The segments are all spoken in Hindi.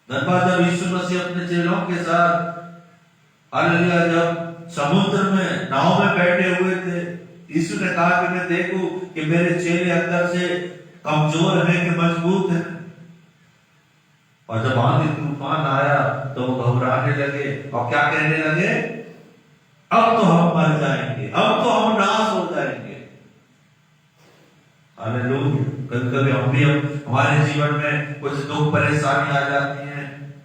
धन्यवाद। जब यीशु मसीह अपने चेलों के साथ हालेलुया जब समुद्र में नाव में बैठे हुए थे, यीशु ने कहा कि मैं देखूं कि मेरे चेले अंदर से कमजोर हैं कि मजबूत हैं। और जब आंधी तूफान आया तो वो घबराने लगे और क्या कहने लगे, अब तो हम मर जाएंगे, अब तो हम नाश हो जाएंगे। हालेलुया। कभी कभी हम भी हमारे जीवन में कुछ दुख परेशानी आ जाती है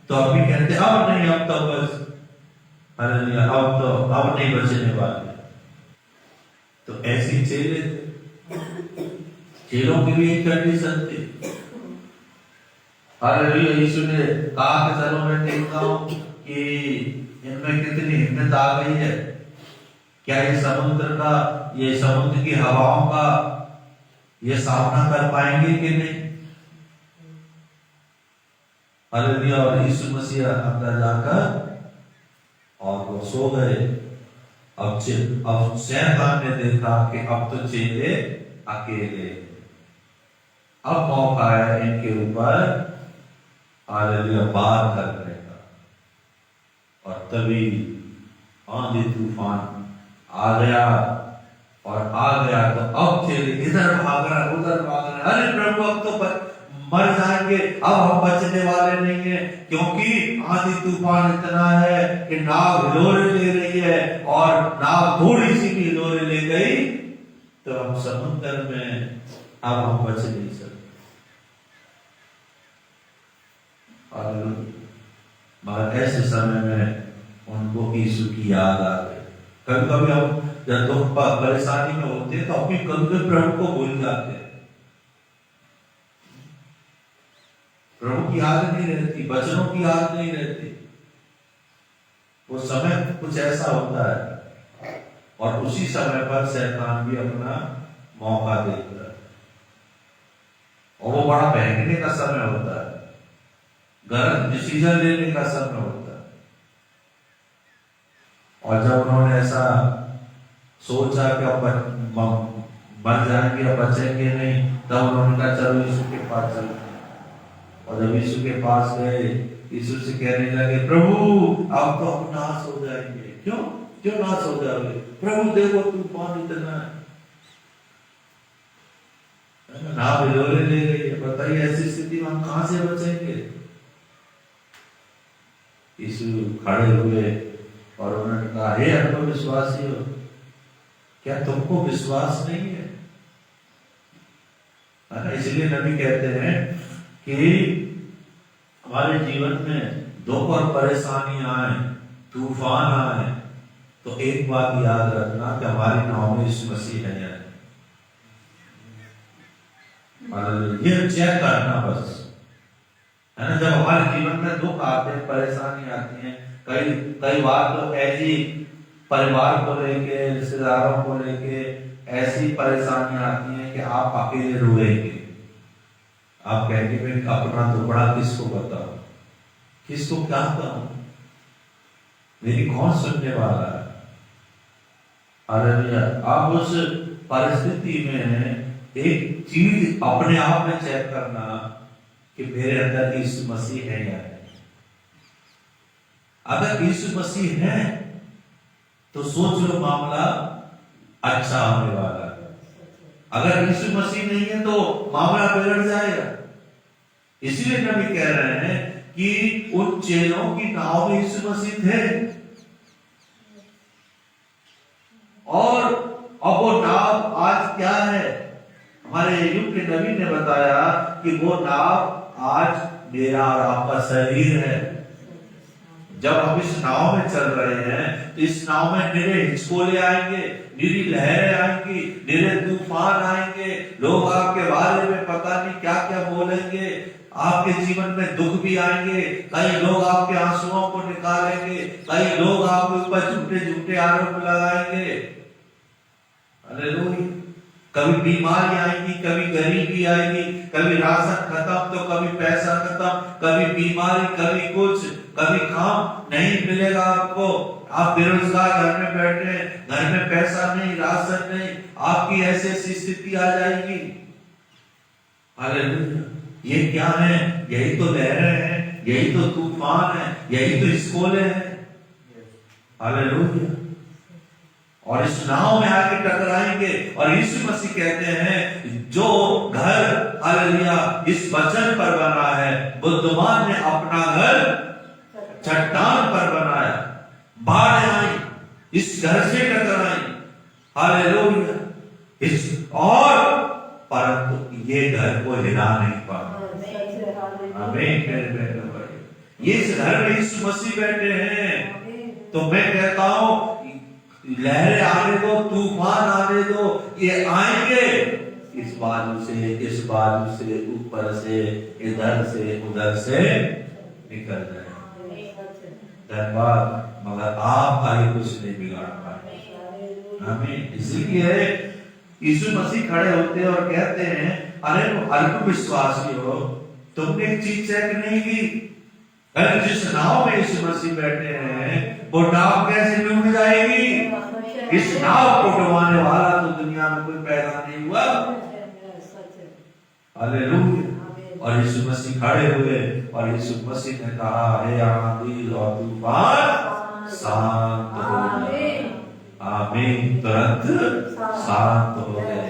तो अभी कहते अब नहीं, अब तो बस हालेलुया, अब नहीं बचने वाले। तो ऐसी चेले थे, चेलों की भी एक कंडीशन थी। हालेलुया। यीशु ने कहा कि चलो मैं देखता हूं कि इनमें कितनी हिम्मत आ गई है, क्या ये समुद्र की हवाओं का ये सामना कर पाएंगे कि नहीं। हालेलुया। और यीशु मसीह अंदर जाकर और वो सो गए। अब शैतान ने देखा कि अब तो चेले अकेले, अब मौका है इनके ऊपर हालेलुया वार करने का। और तभी आंधी तूफान आ गया तो अब चेले इधर भाग रहा है उधर भाग रहा है, अरे प्रभु अब तो मर जाएंगे, अब हम बचने वाले नहीं है, क्योंकि आंधी तूफान इतना है कि नाव हिलोरे ले रही है और नाव थोड़ी सी भी हिलोरे ले गई तो हम समुद्र में अब हम बच नहीं सकते। मगर ऐसे समय में उनको यीशु की याद आ गई। कभी कभी हम जब दुख परेशानी में होते हैं तो अपनी कभी प्रभु को भूल जाते हैं, प्रभु की याद नहीं रहती, वचनों की याद नहीं रहती। वो समय कुछ ऐसा होता है और उसी समय पर शैतान भी अपना मौका देता है और वो बड़ा बहकने का समय होता है, गलत डिसीजन लेने का समय होता है। और जब उन्होंने ऐसा सोचा कि अब मर जाएंगे या बचेंगे नहीं, तब उन्होंने कहा चलो यीशु के पास चलो। और जब यीशु के पास गए, यीशु से कहने लगे प्रभु अब तो हम नाश हो जाएंगे। क्यों नाश हो जाओगे प्रभु, देखो तूफान इतना है, नाव हिलोरे ले गई है, बताइए ऐसी स्थिति में हम कहां से बचेंगे। यीशु खड़े हुए और उन्होंने कहा हे अल्पविश्वासियों, क्या तुमको विश्वास नहीं है ना। इसलिए नबी कहते हैं कि हमारे जीवन में दुख और परेशानी आए, तूफान आए, तो एक बात याद रखना कि हमारी नाव में यीशु मसीह है या नहीं, ये चेक करना बस है ना। जब हमारे जीवन में दुख आते हैं, परेशानी आती है, कई बार तो ऐसी परिवार को लेके, रिश्तेदारों को लेके ऐसी परेशानियां आती हैं कि आप अकेले रोएंगे, आप कहेंगे मैं अपना दुखड़ा किसको बताऊं, किसको क्या कहूं, मेरी कौन सुनने वाला है। हालेलुया। आप उस परिस्थिति में एक चीज अपने आप में चेक करना कि मेरे अंदर यीशु मसीह है या नहीं। अगर यीशु मसीह है तो सोच लो मामला अच्छा होने वाला है, अगर यीशु मसीह नहीं है तो मामला बिगड़ जाएगा। इसलिए नबी कह रहे हैं कि उन चेलों की नाव में यीशु मसीह थे और अब वो नाव आज क्या है, हमारे युग के नबी ने बताया कि वो नाव आज मेरा और आपका शरीर है। जब हम इस नाव में चल रहे हैं तो इस नाव में निरे हिचकोले आएंगे, निरी लहरें आएंगी, निरे तूफान आएंगे, लोग आपके बारे में पता नहीं क्या क्या बोलेंगे, आपके जीवन में दुख भी आएंगे, कई लोग आपके आंसुओं को निकालेंगे, कई लोग आपके ऊपर झूठे झूठे आरोप लगाएंगे। हालेलुया। कभी बीमारी आएगी, कभी गरीबी आएगी, कभी राशन खत्म तो कभी पैसा खत्म, कभी बीमारी, कभी कुछ, कभी काम नहीं मिलेगा आपको, आप बेरोजगार घर में बैठे, घर में पैसा नहीं, राशन नहीं, आपकी ऐसी स्थिति आ जाएगी। हालेलुया। ये क्या है, यही तो लहरें हैं, यही तो तूफान है, यही तो स्कोले है। हालेलुया। और इस नाव में आके टकराएंगे और यीशु मसीह कहते हैं जो घर हालेलुया इस वचन पर बना है, बुद्धिमान ने अपना घर चट्टान पर बनाया, बाढ़ आई इस घर से टकराई, हालेलुया, इस और परंतु ये घर को हिला नहीं पाया। आमीन। ये इस घर में यीशु मसीह बैठे हैं। तो मैं कहता हूं लहरें आने दो, तूफान आने दो, ये आएंगे इस बाजू से, ऊपर से, इधर से, उधर से निकल जाए। धन्यवाद। मगर आप आगे कुछ नहीं बिगाड़ पाए। आमीन। इसलिए यीशु मसीह खड़े होते हैं और कहते हैं अरे अल्प विश्वासी हो, तुमने एक चीज चेक नहीं की। अरे जिस नाव में यीशु मसीह बैठे हैं वो नाव कैसे डूब जाएगी? इस नाव को डुबाने वाला तो दुनिया में कोई पैदा नहीं हुआ। हालेलुया। और यीशु मसीह खड़े हुए और यीशु मसीह ने कहा हे आंधी और तूफान शांत हो गए। आमीन। तुरंत शांत हो गए।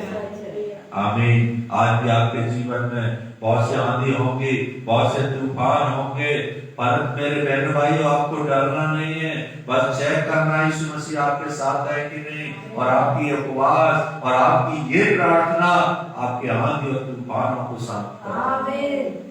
आमीन। आज भी आपके जीवन में बहुत से आंधी होंगी, बहुत से तूफान होंगे, पर मेरे बहन भाइयों आपको डरना नहीं है। बस चेक करना यीशु मसीह आपके साथ है कि नहीं, और आपकी उपवास और आपकी ये प्रार्थना आपके आंधी और तूफानों को शांत करेगी।